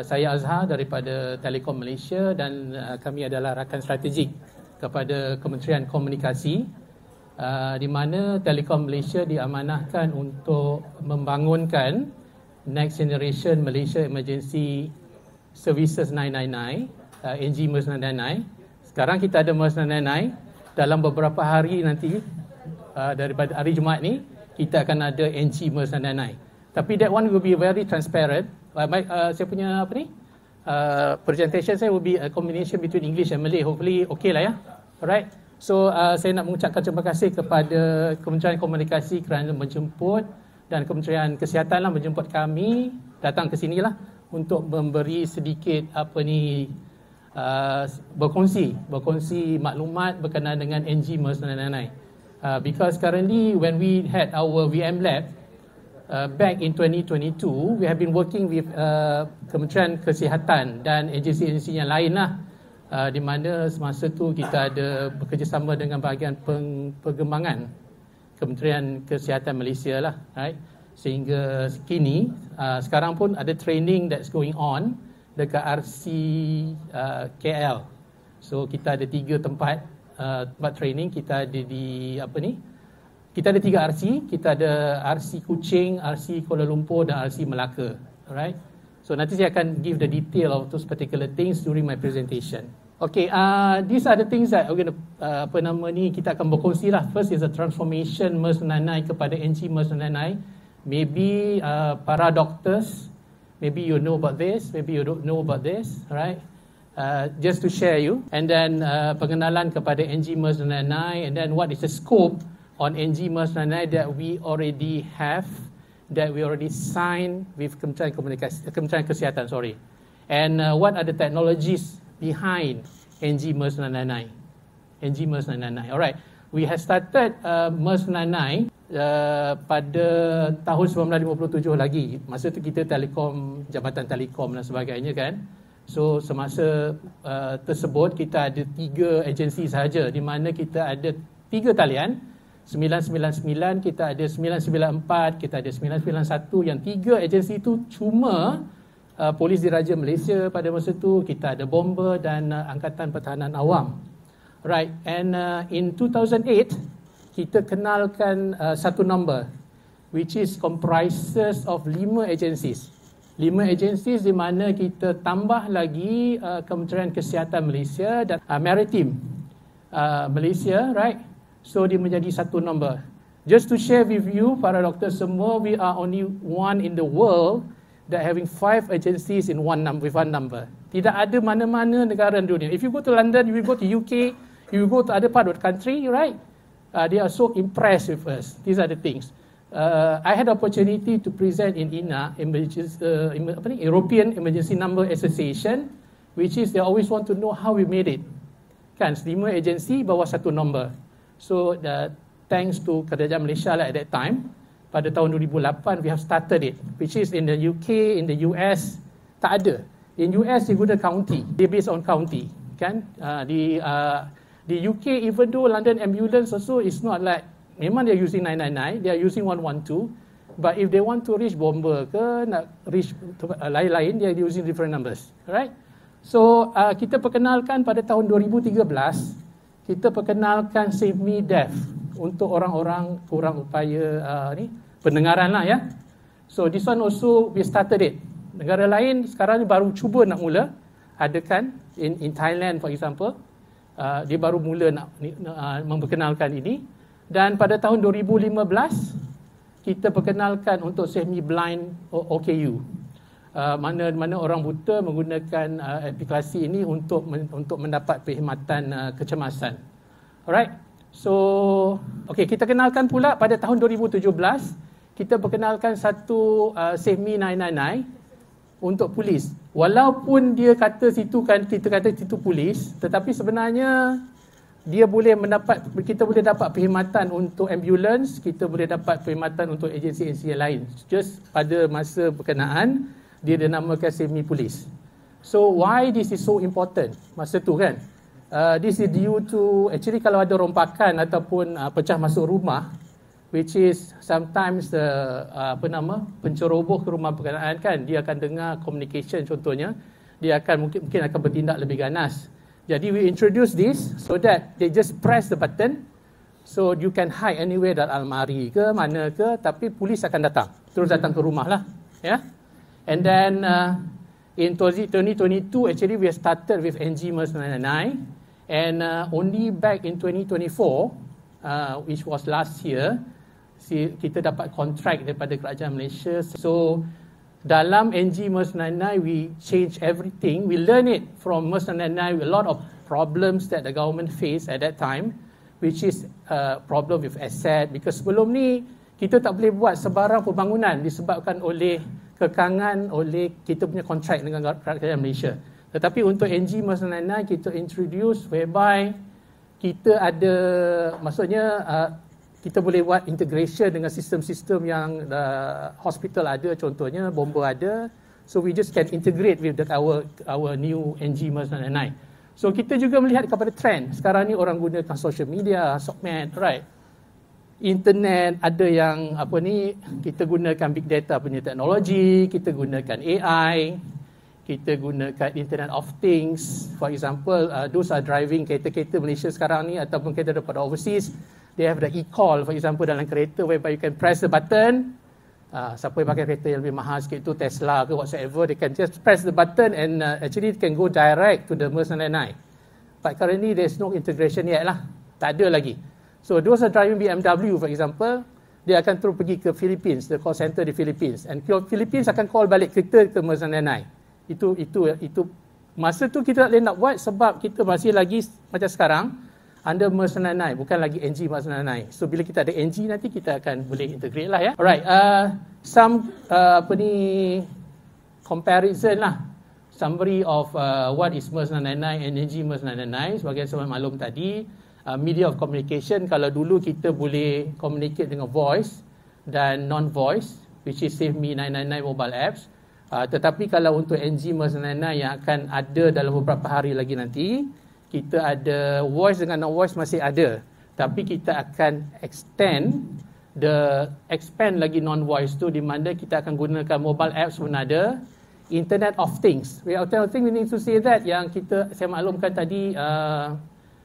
Saya Azhar daripada Telekom Malaysia dan kami adalah rakan strategik kepada Kementerian Komunikasi, di mana Telekom Malaysia diamanahkan untuk membangunkan Next Generation Malaysia Emergency Services 999, NG MERS 999. Sekarang kita ada MERS 999. Dalam beberapa hari nanti, daripada hari Jumaat ni, kita akan ada NG MERS 999. Tapi that one will be very transparent. Saya punya presentation saya will be a combination between English and Malay. Hopefully okay lah ya. Alright. So saya nak mengucapkan terima kasih kepada Kementerian Komunikasi kerana menjemput, dan Kementerian Kesihatan lah menjemput kami datang ke sini lah untuk memberi sedikit berkongsi maklumat berkenaan dengan NG MERS 999. Because currently when we had our VM lab back in 2022, we have been working with Kementerian Kesihatan dan agensi-agensi yang lain lah, di mana semasa tu kita ada bekerjasama dengan bahagian pengembangan Kementerian Kesihatan Malaysia lah, right? Sehingga kini sekarang pun ada training that's going on dekat RC KL. So kita ada 3 tempat training. Kita ada di kita ada 3 RC. Kita ada RC Kuching, RC Kuala Lumpur dan RC Melaka. Alright. So nanti saya akan give the detail of those particular things during my presentation. Okay, these are the things that we're gonna, kita akan berkongsi lah. First is the transformation MERS 999 kepada NG MERS 999. Maybe para doctors, maybe you know about this, maybe you don't know about this, right? Just to share you. And then pengenalan kepada NG MERS 999, and then what is the scope on NG MERS 999 that we already have, that we already signed with Kementerian Kesihatan, sorry. And what are the technologies behind NG MERS 999? NG MERS 999. Alright, we have started MERS 999 pada tahun 1957 lagi. Masa tu kita Telekom, Jabatan Telekom dan sebagainya kan. So semasa tersebut kita ada 3 agensi sahaja, di mana kita ada 3 talian. 999, kita ada 994, kita ada 991. Yang 3 agensi itu cuma Polis Diraja Malaysia pada masa tu, kita ada Bomber dan Angkatan Pertahanan Awam. Right, and in 2008 kita kenalkan satu number which is comprises of 5 agencies. 5 agencies di mana kita tambah lagi Kementerian Kesihatan Malaysia dan Maritime Malaysia, right? So dia menjadi satu number. Just to share with you, para doktor semua, we are only one in the world that having 5 agencies in with one number. Tidak ada mana-mana negara di dunia. If you go to London, you will go to UK, you will go to other part of the country, right? They are so impressed with us. These are the things. I had the opportunity to present in INA, European Emergency Number Association, which is they always want to know how we made it. Kan, 5 agensi bawah satu number. So thanks to Kerajaan Malaysia at that time, pada tahun 2008 we have started it, which is in the UK, in the US tak ada. In US they guna county, they based on county, kan? Di UK, even though London Ambulance also is not like, memang they are using 999, they are using 112, but if they want to reach Bomber ke, nak reach lain-lain, they are using different numbers, right? So kita perkenalkan pada tahun 2013, kita perkenalkan Save Me Deaf untuk orang-orang kurang upaya pendengaran lah ya. So this one also we started it. Negara lain sekarang ni baru cuba nak mula adakan, in Thailand for example, dia baru mula nak memperkenalkan ini. Dan pada tahun 2015 kita perkenalkan untuk Save Me Blind OKU. Mana orang buta menggunakan aplikasi ini untuk mendapat perkhidmatan kecemasan. Alright. So, okay, kita kenalkan pula pada tahun 2017 kita perkenalkan satu Save Me 999 untuk polis. Walaupun dia kata situ kan, kita kata situ polis, tetapi sebenarnya dia boleh kita boleh dapat perkhidmatan untuk ambulans, kita boleh dapat perkhidmatan untuk agensi-agensi yang lain. Just pada masa berkenaan dia dinamakan Save Me Police. So why this is so important masa tu kan? This is due to, actually kalau ada rompakan ataupun pecah masuk rumah, which is sometimes the penceroboh ke rumah berkenaan kan, dia akan dengar communication contohnya, dia akan mungkin akan bertindak lebih ganas. Jadi we introduce this so that they just press the button, so you can hide anywhere dalam almari ke mana ke, tapi polis akan datang, terus datang ke rumah lah, yeah. And then in 2022 actually we started with NG MERS 999, and only back in 2024 which was last year, kita dapat kontrak daripada kerajaan Malaysia. So dalam NG MERS 99 we change everything. We learn it from MERS 99, a lot of problems that the government faced at that time, which is problem with asset, because sebelum ni kita tak boleh buat sebarang pembangunan disebabkan oleh kekangan oleh kita punya kontrak dengan kerajaan Malaysia. Tetapi untuk NG MERS 99 kita introduce whereby kita ada, maksudnya kita boleh buat integration dengan sistem-sistem yang hospital ada, contohnya bomba ada. So we just can integrate with our new NG MERS 99. So kita juga melihat kepada trend. Sekarang ni orang gunakan social media, SOCMED, right? Internet, ada yang kita gunakan big data punya teknologi, kita gunakan AI, kita gunakan Internet of Things. For example, those are driving kereta-kereta Malaysia sekarang ni ataupun kereta daripada overseas, they have the e-call, for example, dalam kereta whereby you can press the button. Siapa yang pakai kereta yang lebih mahal sikit tu, Tesla ke whatsoever, they can just press the button and actually it can go direct to the MERS 99. But currently there's no integration yet lah. Tak ada lagi. So those are driving BMW, for example, dia akan terus pergi ke Philippines, the call center di Philippines. And Philippines akan call balik kita ke MERS 99. Itu masa tu kita tak boleh nak buat sebab kita masih lagi macam sekarang under MERS 99, bukan lagi NG MERS 99. So bila kita ada NG nanti kita akan boleh integrate lah ya. Alright, some comparison lah, summary of what is MERS 999 and NG MERS 999. Sebagai saya maklum tadi, media of communication, kalau dulu kita boleh communicate dengan voice dan non-voice, which is Save Me 999 mobile apps. Tetapi kalau untuk NG MERS 999 yang akan ada dalam beberapa hari lagi nanti, kita ada voice dengan non-voice masih ada. Tapi kita akan expand lagi non-voice tu, di mana kita akan gunakan mobile apps pun ada. Internet of Things. Internet of Things, we need to say that yang saya maklumkan tadi,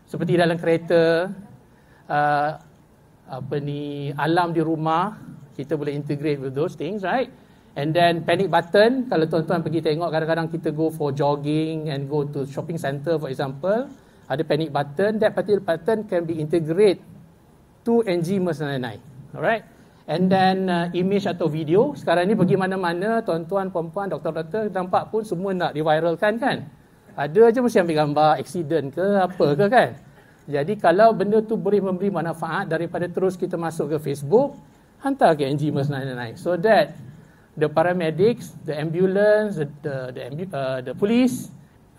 seperti dalam kereta, alarm di rumah, kita boleh integrate with those things, right? And then panic button, kalau tuan-tuan pergi tengok, kadang-kadang kita go for jogging and go to shopping center for example, ada panic button, that panic button can be integrated to NG MERS 99. Alright? And then image atau video, sekarang ni pergi mana-mana, tuan-tuan, puan-puan, doktor-doktor, nampak pun semua nak diviralkan kan? Ada je mesti ambil gambar accident ke apa ke kan? Jadi kalau benda tu boleh memberi manfaat daripada terus kita masuk ke Facebook, hantar ke NG MERS 99, so that the paramedics, the ambulance, the police,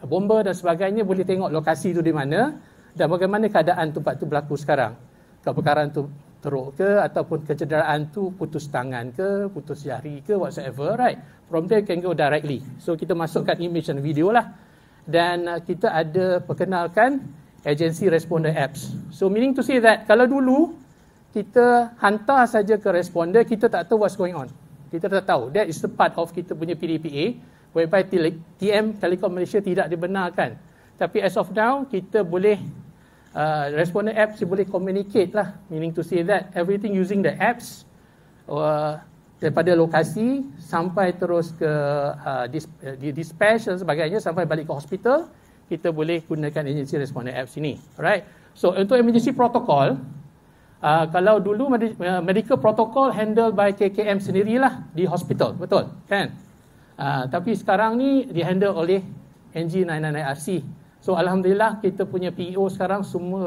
bomba dan sebagainya boleh tengok lokasi tu di mana dan bagaimana keadaan tempat tu berlaku sekarang. Kebakaran tu teruk ke, ataupun kecederaan tu putus tangan ke, putus jari ke, whatsoever, right? From there can go directly. So kita masukkan image dan video lah. Dan kita ada perkenalkan agency responder apps. So meaning to say that kalau dulu kita hantar saja ke responder, kita tak tahu what's going on. Kita tak tahu. That is the part of kita punya PDPA whereby TM Telekom Malaysia tidak dibenarkan. Tapi as of now, kita boleh responder apps boleh communicate lah. Meaning to say that everything using the apps daripada lokasi sampai terus ke dispatch dan sebagainya sampai balik ke hospital, kita boleh gunakan agency responder apps ini. Alright. So untuk emergency protocol, kalau dulu medical protocol handled by KKM sendirilah di hospital, betul kan? Tapi sekarang ni dihandle oleh NG999RC. So alhamdulillah kita punya PEO sekarang semua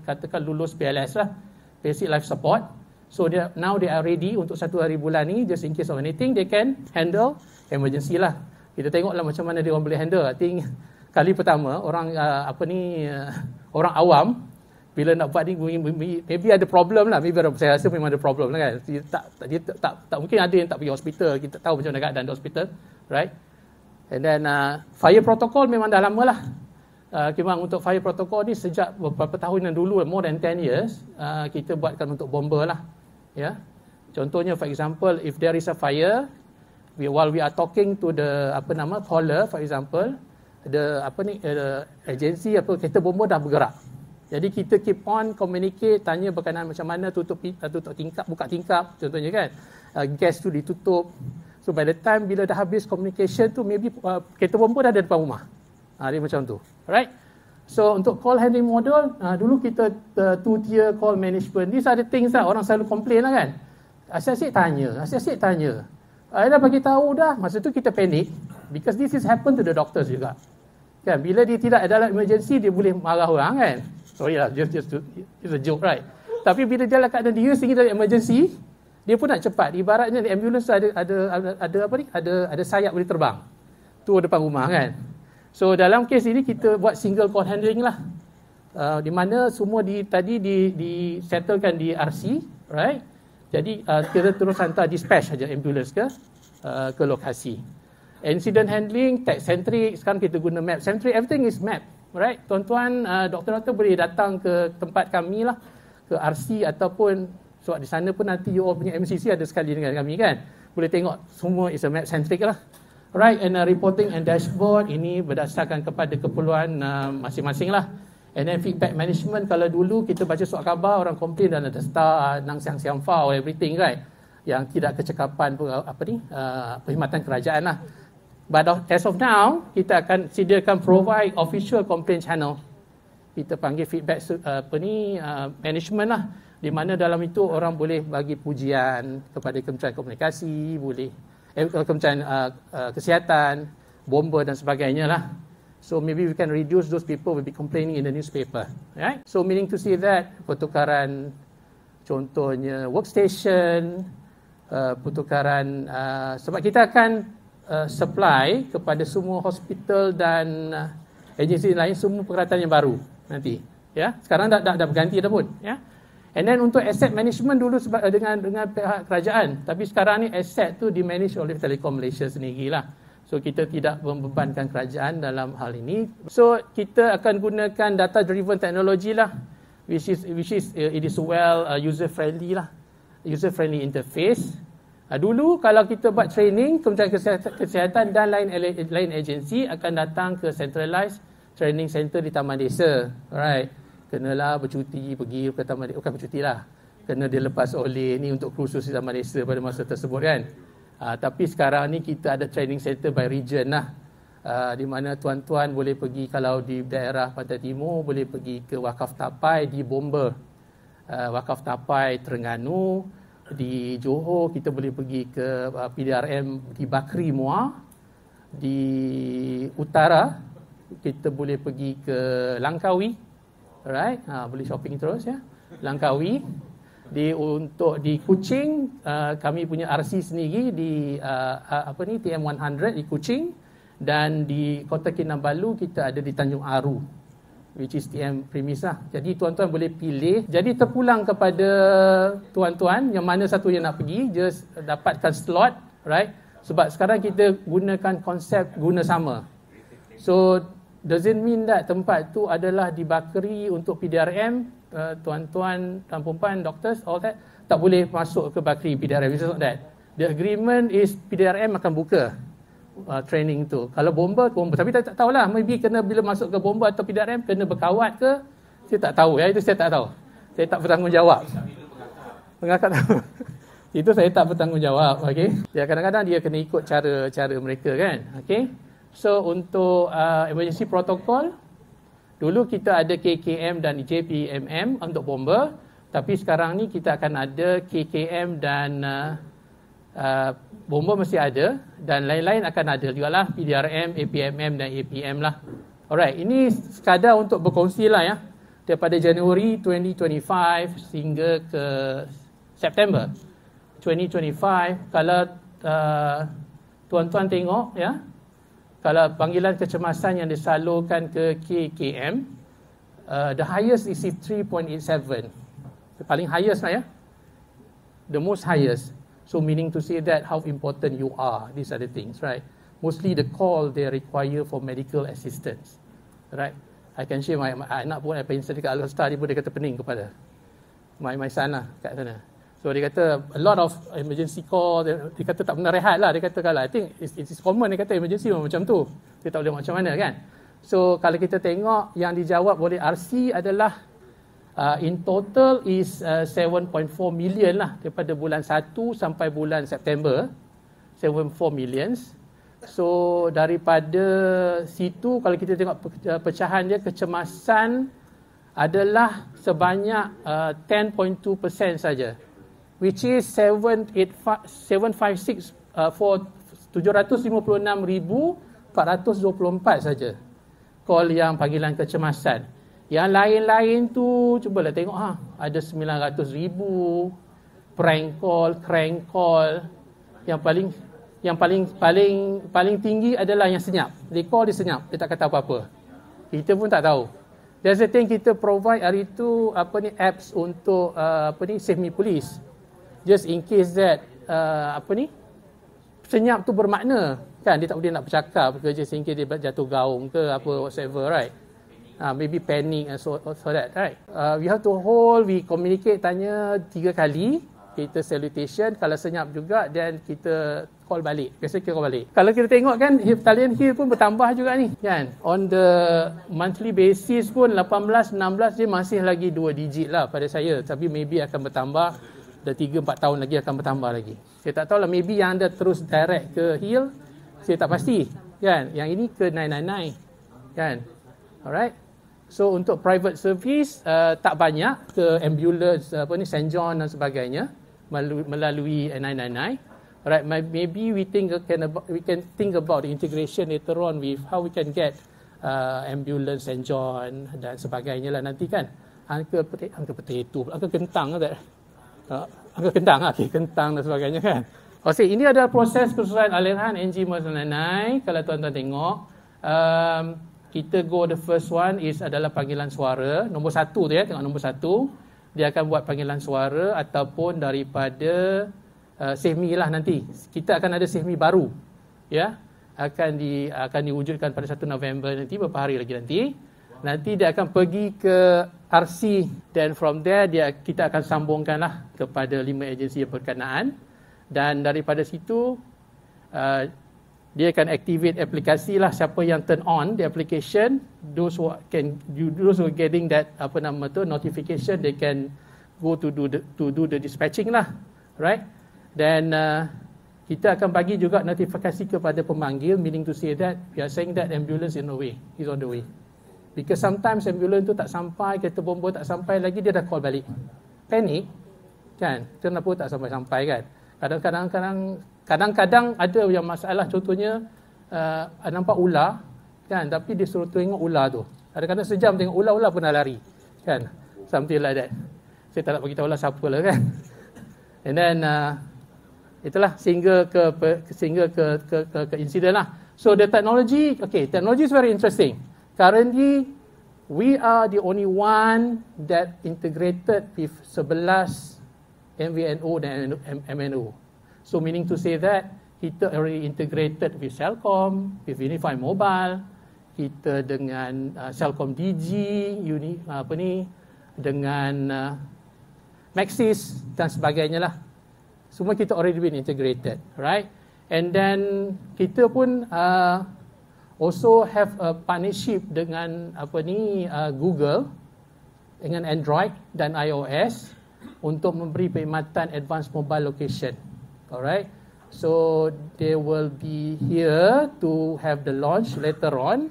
katakan lulus BLS lah, Basic Life Support. So now they are ready untuk 1 hari bulan ni, just in case of anything they can handle emergency lah. Kita tengoklah macam mana dia orang boleh handle. I think kali pertama orang orang awam bila nak buat ni maybe ada problem lah, saya rasa memang ada problem lah kan. Dia tak mungkin ada yang tak pergi hospital, kita tahu macam mana keadaan di hospital, right? And then fire protocol memang dah lama lah. Memang untuk fire protocol ni sejak beberapa tahun yang dulu, more than 10 years, kita buatkan untuk bomber lah. Ya. Contohnya, for example, if there is a fire, while we are talking to the caller, for example, the agensi kereta bomba dah bergerak. Jadi kita keep on communicate, tanya berkenaan macam mana tutup tingkap, buka tingkap contohnya kan. Gas tu ditutup. So by the time bila dah habis communication tu, maybe kereta bomba dah ada depan rumah. Dia macam tu. Alright. So untuk call handling model, dulu kita two-tier call management. These are the things lah orang selalu complain lah kan. Asyik-asyik tanya. Dah bagi tahu dah. Masa tu kita panik because this is happen to the doctors juga. Kan, bila dia tidak ada emergency, dia boleh marah orang kan. Sorry lah, just a joke, right? Tapi bila dia dalam keadaan dia sehingga ada emergency, dia pun nak cepat. Ibaratnya di ambulans ada sayap boleh terbang. Tu depan rumah kan. So dalam kes ini kita buat single call handling lah. Di mana semua tadi disettlekan di RC, right? Jadi kita terus hantar dispatch saja ambulans ke lokasi. Incident handling, tech centric, sekarang kita guna map centric, everything is map, right? Tuan-tuan, doktor-doktor boleh datang ke tempat kami lah, ke RC ataupun sebab di sana pun nanti you all punya MCC ada sekali dengan kami kan. Boleh tengok semua is a map centric lah. Right, and reporting and dashboard ini berdasarkan kepada keperluan masing-masing lah. And then feedback management, kalau dulu kita baca surat khabar, orang komplain dan ada star, nang siang file, everything, right? Yang tidak kecekapan, perkhidmatan kerajaan lah. But as of now, kita akan sediakan provide official complaint channel. Kita panggil feedback management lah. Di mana dalam itu orang boleh bagi pujian kepada Kementerian Komunikasi, Kementerian Kesihatan, bomba dan sebagainya lah. So maybe we can reduce those people will be complaining in the newspaper, right? So meaning to say that pertukaran contohnya workstation, pertukaran sebab kita akan supply kepada semua hospital dan agensi lain semua peralatan yang baru nanti, ya. Sekarang dah berganti dah pun, ya. And then untuk asset management dulu dengan pihak kerajaan, tapi sekarang ni asset tu di-manage oleh Telekom Malaysia sendirilah. So kita tidak membebankan kerajaan dalam hal ini. So kita akan gunakan data driven technology lah, which is it is well user friendly lah, user friendly interface. Dulu kalau kita buat training, Kementerian Kesihatan dan lain agensi akan datang ke centralized training center di Taman Desa, right? Kenalah bercuti pergi ke Taman Desa, bukan bercuti lah, kena dilepas oleh ni untuk kursus di Taman Desa pada masa tersebut kan. Tapi sekarang ni kita ada training center by region lah, di mana tuan-tuan boleh pergi, kalau di daerah Pantai Timur boleh pergi ke Wakaf Tapai di Bomber, Wakaf Tapai Terengganu. Di Johor kita boleh pergi ke PDRM di Bakri Muar. Di utara kita boleh pergi ke Langkawi, alright, boleh shopping terus ya, Langkawi. Di Kuching, kami punya RC sendiri di TM100 di Kuching, dan di Kota Kinabalu kita ada di Tanjung Aru, which is TM premis lah. Jadi tuan-tuan boleh pilih. Jadi terpulang kepada tuan-tuan yang mana satu yang nak pergi, just dapatkan slot, right? Sebab sekarang kita gunakan konsep guna sama. So doesn't mean that tempat tu adalah dibakari untuk PDRM. Tuan-tuan dan perempuan, doctors, all that tak boleh masuk ke bakri PDRM. It's not that. The agreement is PDRM akan buka training tu. Kalau bomba. Tapi tak tahulah, maybe kena bila masuk ke bomba atau PDRM kena berkawat ke, saya tak tahu ya, itu saya tak tahu. Saya tak bertanggungjawab. Pengangkat tahu. Itu saya tak bertanggungjawab, okey. Ya, kadang-kadang dia kena ikut cara mereka kan, okey. So untuk emergency protocol, dulu kita ada KKM dan JPMM untuk bomba, tapi sekarang ni kita akan ada KKM dan bomba mesti ada, dan lain-lain akan ada juga lah, PDRM, APMM dan APM lah. Alright, ini sekadar untuk berkongsi lah ya, daripada Januari 2025 sehingga ke September 2025. Kalau tuan-tuan tengok ya, kalau panggilan kecemasan yang disalurkan ke KKM, the highest is 3.87. The paling highest lah ya. The most highest. So meaning to say that how important you are. These are the things, right? Mostly the call they require for medical assistance. Right? I can share my anak pun, apa incident dekat Al-Star, dia pun dia kata pening kepala. My son lah kat sana. So dia kata a lot of emergency call, dia kata tak pernah rehat lah, dia kata kalau I think it is common, dia kata emergency macam tu, dia tak boleh macam mana kan. So kalau kita tengok yang dijawab oleh RC adalah in total is 7.4 million lah daripada bulan 1 sampai bulan September, 7.4 millions. So daripada situ kalau kita tengok pecahan dia, kecemasan adalah sebanyak 10.2% saja, which is 756 for 756,424 saja call yang panggilan kecemasan. Yang lain-lain tu cubalah tengok ada 900,000 prank call, crank call. Yang paling tinggi adalah yang senyap. Dia call, dia senyap, dia tak kata apa-apa. Kita pun tak tahu. That's the thing, kita provide hari tu apps untuk Save Me Police. Just in case that senyap tu bermakna kan, dia tak boleh nak bercakap ke, just in case dia jatuh gaung ke apa whatever, right? Maybe panic and so that, right? We have to hold, we communicate, tanya 3 kali, kita salutation, kalau senyap juga dan kita call balik. Biasa kita call balik. Kalau kita tengok kan, talian here pun bertambah juga ni kan. On the monthly basis pun 18, 16 dia masih lagi 2 digit lah pada saya. Tapi maybe akan bertambah, dah 3-4 tahun lagi akan bertambah lagi. Saya tak tahu lah, maybe yang anda terus direct ke HIL, saya tak pasti kan. Yang ini ke 999 kan. Alright. So untuk private service tak banyak, ke ambulance St. John dan sebagainya melalui 999. Alright, maybe we can think about the integration later on with how we can get ambulance St. John dan sebagainya lah nanti kan. Angka potato, angka kentang tak? Angka kentang, kentang dan sebagainya kan. Ini adalah proses keseluruhan aliran NG MERS 999. Kalau tuan-tuan tengok, kita go the first one adalah panggilan suara. Nombor 1 tu ya, tengok nombor 1. Dia akan buat panggilan suara ataupun daripada Save Me lah nanti. Kita akan ada Save Me baru. Ya. Akan diwujudkan pada 1 November nanti, beberapa hari lagi nanti. Nanti dia akan pergi ke RC dan from there kita akan sambungkanlah kepada 5 agensi yang berkenaan. Dan daripada situ dia akan activate aplikasi lah. Siapa yang turn on the application, those who are getting that notification, they can go to do the dispatching lah, right? Dan kita akan bagi juga notifikasi kepada pemanggil, meaning to say that we are saying that ambulance is on the way. Because sometimes ambulance tu tak sampai, kereta bomba tak sampai lagi, dia dah call balik. Panik kan? Kenapa tak sampai-sampai kan? Kadang-kadang ada yang masalah, contohnya nampak ular kan, tapi dia suruh tengok ular tu. Kadang-kadang sejam tengok ular pun dah lari kan, something like that. Saya tak nak bagi tahu lah siapa lah kan. And then itulah sehingga ke insiden lah. So the technology is very interesting. Currently we are the only one that integrated with 11 MVNO dan MNO. So meaning to say that kita already integrated with Celcom, with Unified Mobile, kita dengan Celcom Digi, dengan Maxis dan sebagainya lah. Semua kita already been integrated, right? And then kita pun also have a partnership dengan Google, dengan Android dan iOS untuk memberi perkhidmatan advanced mobile location. Alright, so they will be here to have the launch later on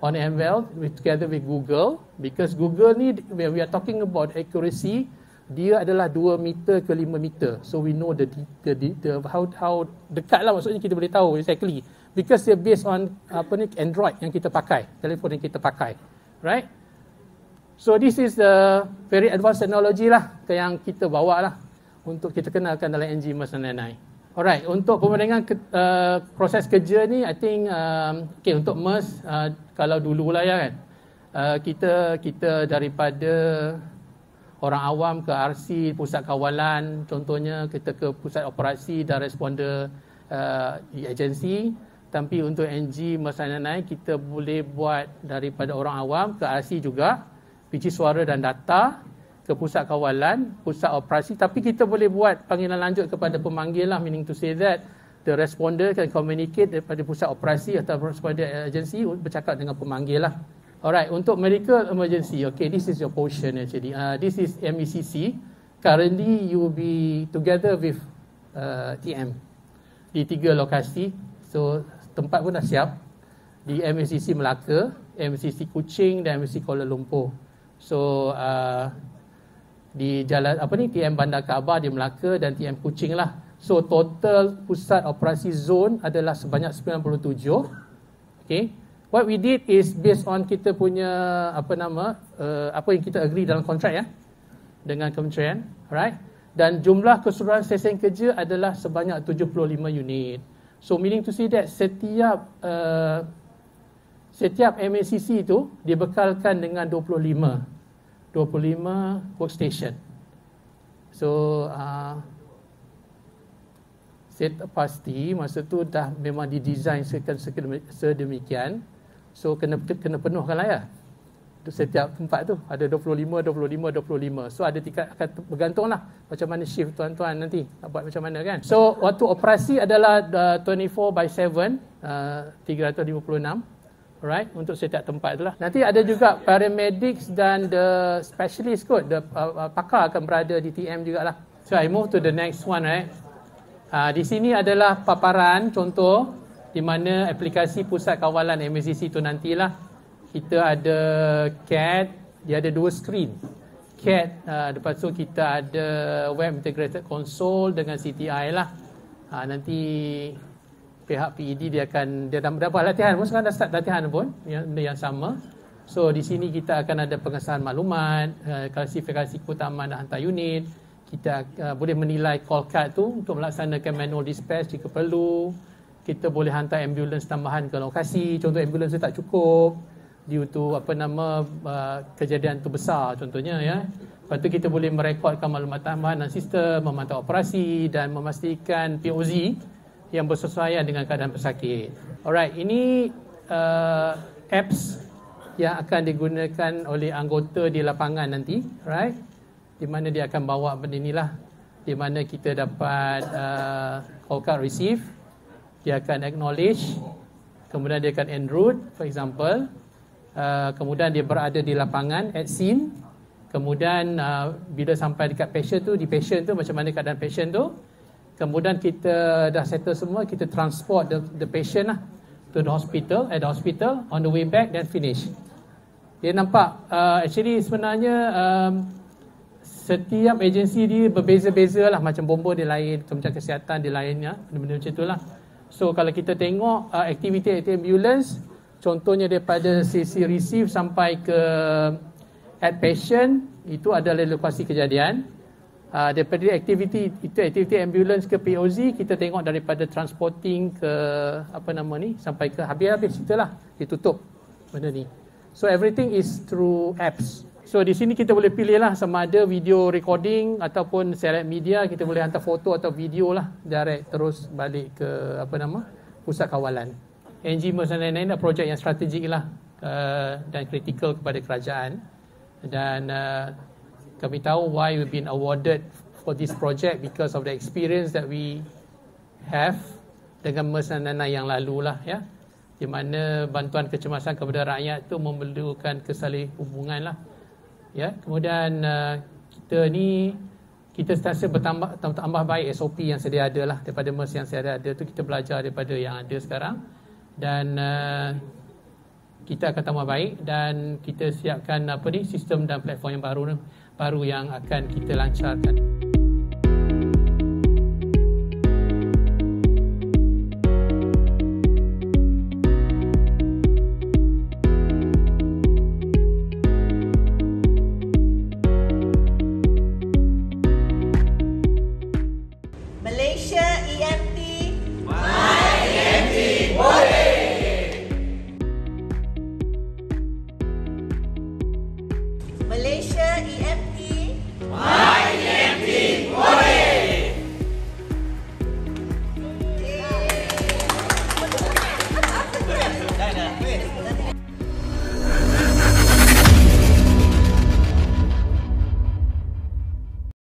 ML together with Google, because Google ni, when we are talking about accuracy, dia adalah 2 meter ke 5 meter. So we know the how dekat lah, maksudnya kita boleh tahu exactly, because dia based on Android yang kita pakai, telefon yang kita pakai, right? So this is the very advanced technology lah yang kita bawa lah untuk kita kenalkan dalam NG MERS 999. Alright, untuk pemandangan proses kerja ni, I think untuk MERS, kalau dululah ya kan, kita daripada orang awam ke RC, pusat kawalan, contohnya kita ke pusat operasi dan responder agensi. Tapi untuk NG MERS 999 kita boleh buat daripada orang awam ke RC juga, which is suara dan data. ke pusat kawalan, pusat operasi, tapi kita boleh buat panggilan lanjut kepada pemanggil lah, meaning to say that the responder can communicate daripada pusat operasi atau responder agency bercakap dengan pemanggil lah. Alright, untuk medical emergency, okay, this is your portion actually. This is MECC. Currently you will be together with TM di 3 lokasi. So tempat pun dah siap di MECC Melaka, MECC Kuching dan MECC Kuala Lumpur. So di jalan TM Bandar Kaabah di Melaka dan TM Kuching lah. So total pusat operasi zone adalah sebanyak 97. Okay. What we did is based on kita punya apa yang kita agree dalam kontrak ya dengan kementerian, right? Dan jumlah keseluruhan stesen kerja adalah sebanyak 75 unit. So meaning to say that setiap MACC itu dibekalkan dengan 25 workstation. So saya tak pasti masa tu dah memang didesain sedemikian. So kena penuhkan lah ya. Setiap tempat tu ada 25. So ada tingkat, akan bergantung lah macam mana shift tuan-tuan nanti nak buat macam mana kan. So waktu operasi adalah 24/7, 356. Alright, untuk setiap tempat itulah. Nanti ada juga paramedics dan the specialist kot, the pakar akan berada di TM jugalah. So I move to the next one, right. Di sini adalah paparan contoh di mana aplikasi pusat kawalan MACC itu nantilah. Kita ada CAD, dia ada 2 screen. CAD, lepas tu kita ada web integrated console dengan CTI lah. Nanti pihak PED dia dah buat latihan pun, sekarang dah start latihan pun yang sama. So di sini kita akan ada pengesahan maklumat, klasifikasi keutamaan dan hantar unit. Kita boleh menilai call card tu untuk melaksanakan manual dispatch jika perlu. Kita boleh hantar ambulans tambahan ke lokasi, contoh ambulans tu tak cukup due to kejadian tu besar contohnya ya. Lepas tu kita boleh merekodkan maklumat tambahan dalam sistem, memantau operasi dan memastikan POZ yang bersesuaian dengan keadaan pesakit. Alright, ini apps yang akan digunakan oleh anggota di lapangan nanti, right? Di mana dia akan bawa benda inilah, di mana kita dapat call card receive, dia akan acknowledge, kemudian dia akan en route, for example, kemudian dia berada di lapangan at scene, kemudian bila sampai dekat patient tu, di patient tu macam mana keadaan patient tu. Kemudian kita dah settle semua, kita transport the patient lah to the hospital, at the hospital, on the way back, then finish. Dia nampak, actually sebenarnya setiap agensi dia berbeza-beza lah, macam bomba dia lain, Kementerian Kesihatan dia lainnya, benda-benda macam itulah. So kalau kita tengok aktiviti ambulans, contohnya daripada sesi receive sampai ke at patient, itu adalah lokasi kejadian. Daripada aktiviti ambulans ke POZ, kita tengok daripada transporting ke sampai ke habis itulah ditutup benda ni. So everything is through apps. So di sini kita boleh pilih lah sama ada video recording ataupun select media, kita boleh hantar foto atau video lah direct terus balik ke pusat kawalan. NGMES dan lain-lain adalah projek yang strategik lah dan kritikal kepada kerajaan. Dan kami tahu why we've been awarded for this project because of the experience that we have dengan MERS dan NANA yang lalu lah ya, di mana bantuan kecemasan kepada rakyat tu memerlukan kesalih hubungan lah ya. Kemudian kita sentiasa bertambah baik SOP yang sedia ada lah, daripada MERS yang sedia ada tu kita belajar daripada yang ada sekarang, dan kita akan tambah baik dan kita siapkan sistem dan platform yang baru yang akan kita lancarkan.